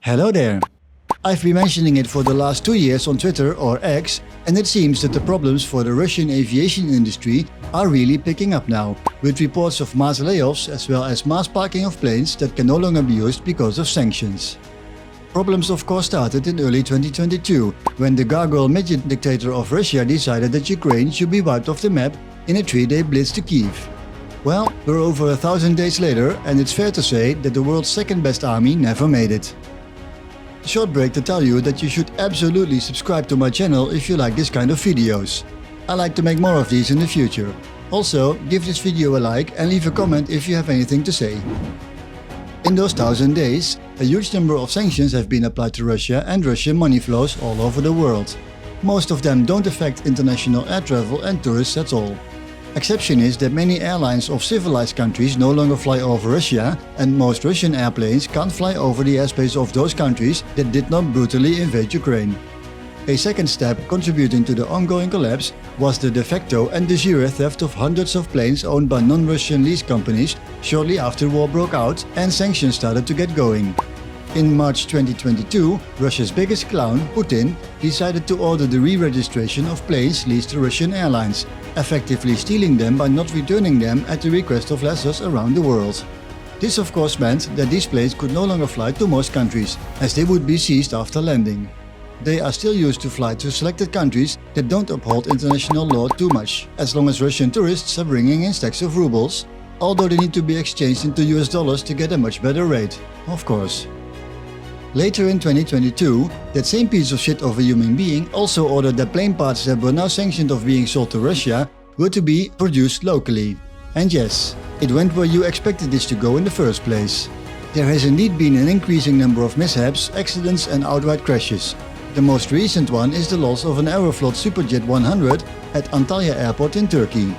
Hello there! I've been mentioning it for the last 2 years on Twitter or X, and it seems that the problems for the Russian aviation industry are really picking up now, with reports of mass layoffs as well as mass parking of planes that can no longer be used because of sanctions. Problems of course started in early 2022, when the gargoyle midget dictator of Russia decided that Ukraine should be wiped off the map in a 3-day blitz to Kyiv. Well, we're over 1,000 days later, and it's fair to say that the world's second best army never made it. Short break to tell you that you should absolutely subscribe to my channel if you like this kind of videos. I like to make more of these in the future. Also, give this video a like and leave a comment if you have anything to say. In those 1,000 days, a huge number of sanctions have been applied to Russia and Russian money flows all over the world. Most of them don't affect international air travel and tourists at all. Exception is that many airlines of civilized countries no longer fly over Russia, and most Russian airplanes can't fly over the airspace of those countries that did not brutally invade Ukraine. A second step contributing to the ongoing collapse was the de facto and de jure theft of hundreds of planes owned by non-Russian lease companies shortly after war broke out and sanctions started to get going. In March 2022, Russia's biggest clown, Putin, decided to order the re-registration of planes leased to Russian airlines, effectively stealing them by not returning them at the request of lessors around the world. This of course meant that these planes could no longer fly to most countries, as they would be seized after landing. They are still used to fly to selected countries that don't uphold international law too much, as long as Russian tourists are bringing in stacks of rubles, although they need to be exchanged into US dollars to get a much better rate, of course. Later in 2022, that same piece of shit of a human being also ordered that plane parts that were now sanctioned of being sold to Russia were to be produced locally. And yes, it went where you expected this to go in the first place. There has indeed been an increasing number of mishaps, accidents and outright crashes. The most recent one is the loss of an Aeroflot Superjet 100 at Antalya Airport in Turkey.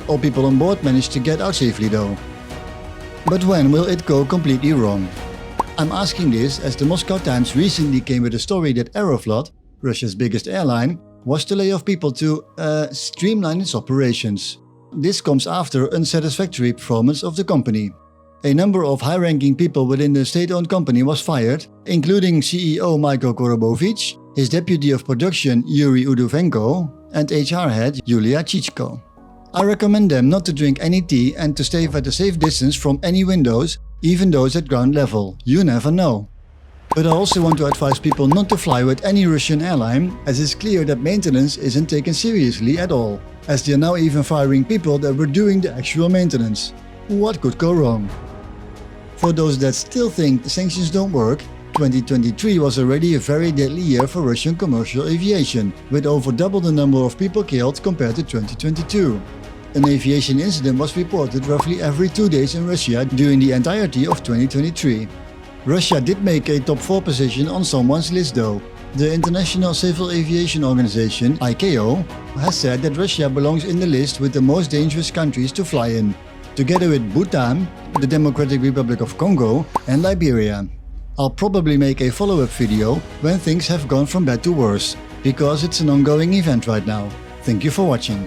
All people on board managed to get out safely though. But when will it go completely wrong? I'm asking this as the Moscow Times recently came with a story that Aeroflot, Russia's biggest airline, was to lay off people to streamline its operations. This comes after unsatisfactory performance of the company. A number of high-ranking people within the state-owned company was fired, including CEO Michael Korobovich, his deputy of production Yuri Udovenko, and HR head Yulia Chichko. I recommend them not to drink any tea and to stay at a safe distance from any windows, even those at ground level. You never know. But I also want to advise people not to fly with any Russian airline, as it's clear that maintenance isn't taken seriously at all, as they are now even firing people that were doing the actual maintenance. What could go wrong? For those that still think the sanctions don't work, 2023 was already a very deadly year for Russian commercial aviation, with over double the number of people killed compared to 2022. An aviation incident was reported roughly every 2 days in Russia during the entirety of 2023. Russia did make a top 4 position on someone's list though. The International Civil Aviation Organization, ICAO, has said that Russia belongs in the list with the most dangerous countries to fly in, together with Bhutan, the Democratic Republic of Congo and Liberia. I'll probably make a follow-up video when things have gone from bad to worse, because it's an ongoing event right now. Thank you for watching.